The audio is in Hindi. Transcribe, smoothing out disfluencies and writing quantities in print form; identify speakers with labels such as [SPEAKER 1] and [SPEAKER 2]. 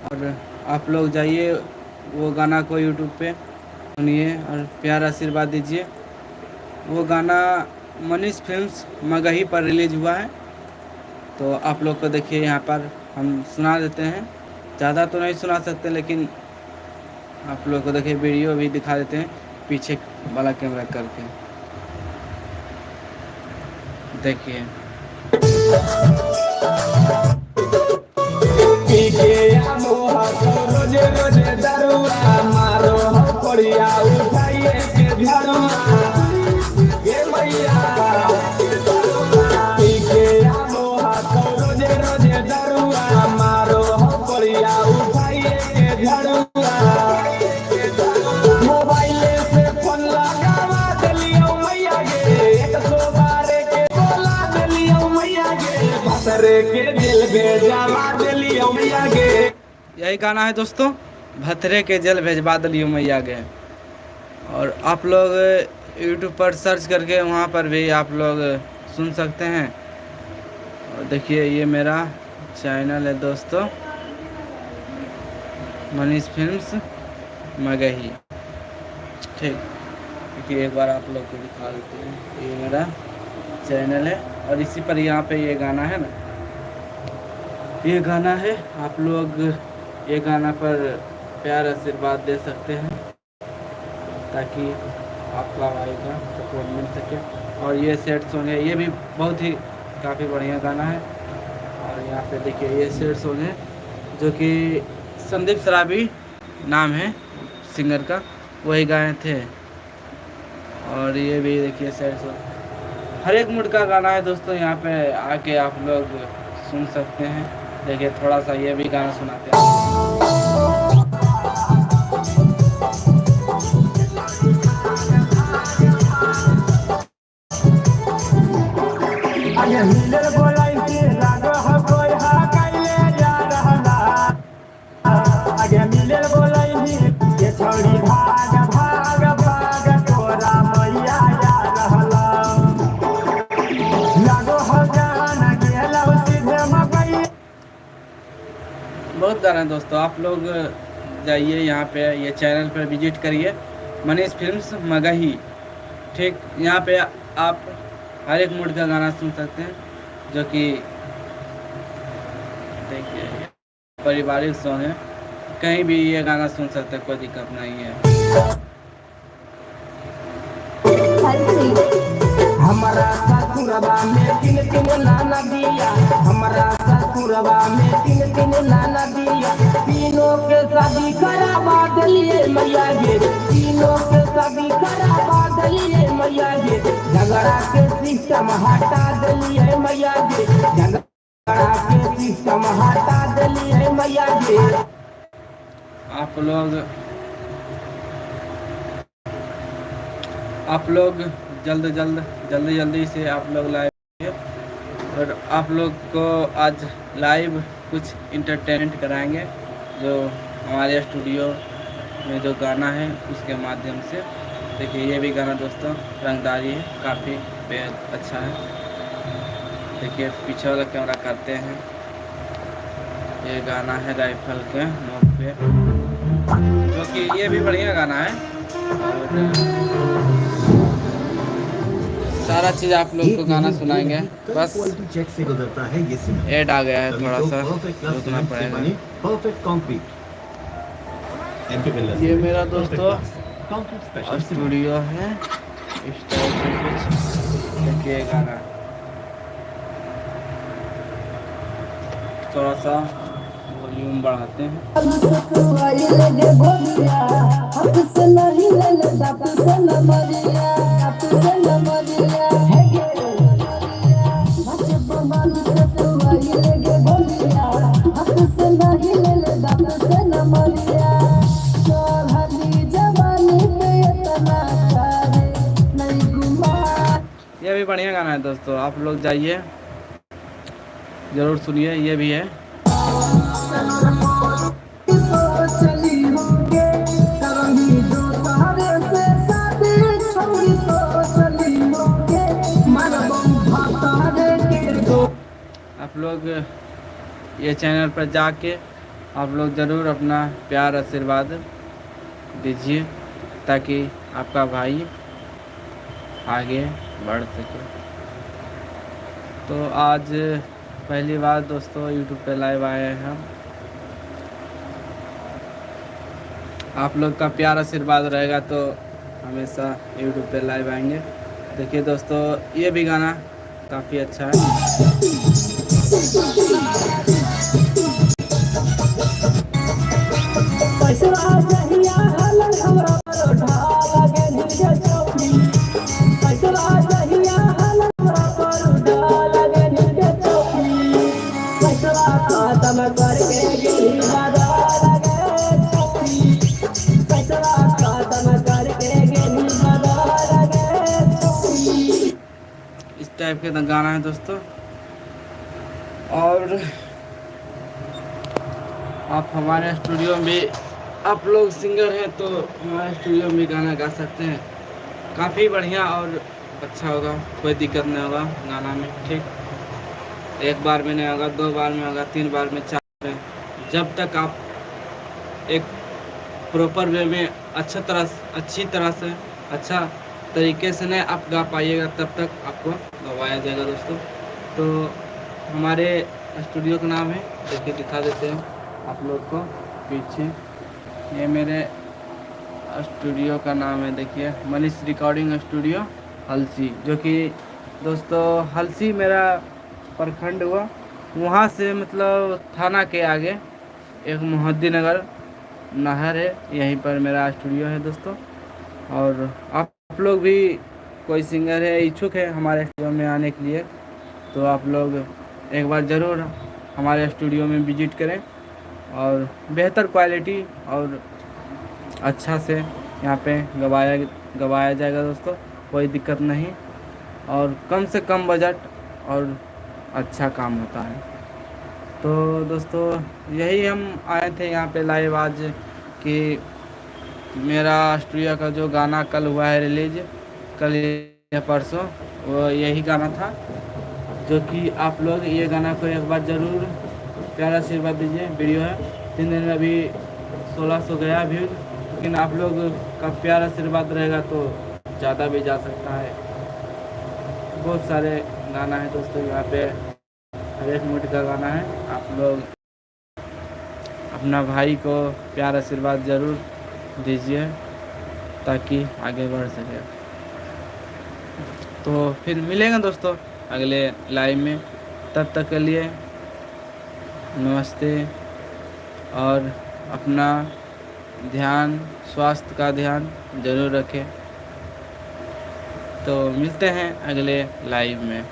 [SPEAKER 1] और आप लोग जाइए वो गाना को यूट्यूब पे सुनिए और प्यार आशीर्वाद दीजिए। वो गाना मनीष फिल्म्स मगही पर रिलीज हुआ है, तो आप लोग को देखिए यहाँ पर हम सुना देते हैं। ज़्यादा तो नहीं सुना सकते, लेकिन आप लोग को देखिए वीडियो भी दिखा देते हैं पीछे वाला कैमरा करके, देखिए। रोजे रोजे दरुआ मारो पड़िया उठाइए के झरुआ ये मैया के मोहा रोजे रोजे दरुआ मारो पड़िया उठाइए के झरुआ मोबाइल से फोन लगावा दिलियो मैया गे 112 के बोला दिलियो मैया गे भतरे के दिल भेजवा दिलियो मैया गे। यही गाना है दोस्तों, भतरे के जल भेजवा दिलियो मैया गे। और आप लोग यूट्यूब पर सर्च करके वहाँ पर भी आप लोग सुन सकते हैं। और देखिए ये मेरा चैनल है दोस्तों, मनीष फिल्म्स मगही, ठीक। देखिए एक बार आप लोग को दिखा देते हैं, ये मेरा चैनल है और इसी पर यहाँ पे ये गाना है ना, ये गाना है। आप लोग ये गाना पर प्यार आशीर्वाद दे सकते हैं ताकि आपका भाई का सपोर्ट मिल सके। और ये सेट सॉन्ग है, ये भी बहुत ही काफ़ी बढ़िया गाना है। और यहाँ पे देखिए ये सेट सॉन्ग है जो कि संदीप सराबी नाम है सिंगर का, वही गाए थे। और ये भी देखिए सेट सॉन्ग, हर एक मूड का गाना है दोस्तों, यहाँ पे आके आप लोग सुन सकते हैं। देखिए थोड़ा सा ये भी गाना सुनाते हैं। बहुत गाना है दोस्तों, आप लोग जाइए यहाँ पे, ये चैनल पर विजिट करिए, मनीष फिल्म्स मगही, ठीक। यहाँ पे आप हर एक मूड का गाना सुन सकते हैं, जो कि देखिए पारिवारिक सॉन्ग है, कहीं भी ये गाना सुन सकते हैं, कोई दिक्कत नहीं है। हमारा ससुरबा में तीन लाना दिया, हमारा ससुरबा में तीन लाना दिया, तीनों के शादी करवा दिलिए मैया गे, तीनों के शादी करवा दिलिए मैया गे, झगड़ा के सिस्टम हटा दिलिए मैया गे, झगड़ा के सिस्टम हटा दिलिए मैया गे। आप लोग जल्दी से आप लोग लाइव, और आप लोग को आज लाइव कुछ इंटरटेनमेंट कराएंगे, जो हमारे स्टूडियो में जो गाना है उसके माध्यम से। देखिए ये भी गाना दोस्तों रंगदारी है, काफ़ी बेहद अच्छा है। देखिए पीछे वाला कैमरा करते हैं, ये गाना है राइफल के नोक पे, जो कि ये भी बढ़िया गाना है। और सारा चीज़ आप लोग को गाना सुनाएंगे, बस
[SPEAKER 2] चेक से गुजरता है ये सिम
[SPEAKER 1] ऐड आ गया है, थोड़ा सा रुकना पड़ेगा।
[SPEAKER 2] परफेक्ट कंक्रीट,
[SPEAKER 1] ये मेरा दोस्तों स्टूडियो है, इस टाइप से कुछ देखिए गाना, थोड़ा सा वॉल्यूम बढ़ाते हैं। ये भी बढ़िया गाना है दोस्तों, आप लोग जाइए जरूर सुनिए, ये भी है। आप लोग ये चैनल पर जाके आप लोग ज़रूर अपना प्यार आशीर्वाद दीजिए ताकि आपका भाई आगे बढ़ सके। तो आज पहली बार दोस्तों यूट्यूब पे लाइव आए हैं हम। आप लोग का प्यार आशीर्वाद रहेगा तो हमेशा यूट्यूब पे लाइव आएंगे। देखिए दोस्तों, ये भी गाना काफ़ी अच्छा है। इस टाइप के गाना है दोस्तों। और आप हमारे स्टूडियो में भी, आप लोग सिंगर हैं तो हमारे स्टूडियो में भी गाना गा सकते हैं। काफ़ी बढ़िया और अच्छा होगा, कोई दिक्कत नहीं होगा गाना में। ठीक, एक बार में नहीं होगा, 2 बार में होगा, 3 बार में, 4 में, जब तक आप एक प्रॉपर वे में अच्छी तरह से अच्छा तरीके से नहीं आप गा पाइएगा तब तक आपको गवाया जाएगा दोस्तों। तो हमारे स्टूडियो का नाम है, देखिए दिखा देते हैं आप लोग को पीछे, ये मेरे स्टूडियो का नाम है। देखिए मनीष रिकॉर्डिंग स्टूडियो हलसी, जो कि दोस्तों हलसी मेरा प्रखंड हुआ, वहाँ से मतलब थाना के आगे एक मोहद्दी नगर नहर है, यहीं पर मेरा स्टूडियो है दोस्तों। और आप लोग भी कोई सिंगर है इच्छुक है हमारे स्टूडियो में आने के लिए तो आप लोग एक बार ज़रूर हमारे स्टूडियो में विजिट करें और बेहतर क्वालिटी और अच्छा से यहाँ पे गवाया जाएगा दोस्तों, कोई दिक्कत नहीं। और कम से कम बजट और अच्छा काम होता है। तो दोस्तों यही हम आए थे यहाँ पे लाइव आज कि मेरा स्टूडियो का जो गाना कल हुआ है रिलीज, कल या परसों, वो यही गाना था, जो कि आप लोग ये गाना को एक बार ज़रूर प्यारा आशीर्वाद दीजिए। वीडियो है 3 दिन में अभी 1600 गया व्यूज, लेकिन आप लोग का प्यार आशीर्वाद रहेगा तो ज़्यादा भी जा सकता है। बहुत सारे गाना है दोस्तों यहाँ पे, हर एक मूड का गाना है। आप लोग अपना भाई को प्यार आशीर्वाद ज़रूर दीजिए ताकि आगे बढ़ सके। तो फिर मिलेंगे दोस्तों अगले लाइव में, तब तक के लिए नमस्ते। और अपना ध्यान, स्वास्थ्य का ध्यान ज़रूर रखें। तो मिलते हैं अगले लाइव में।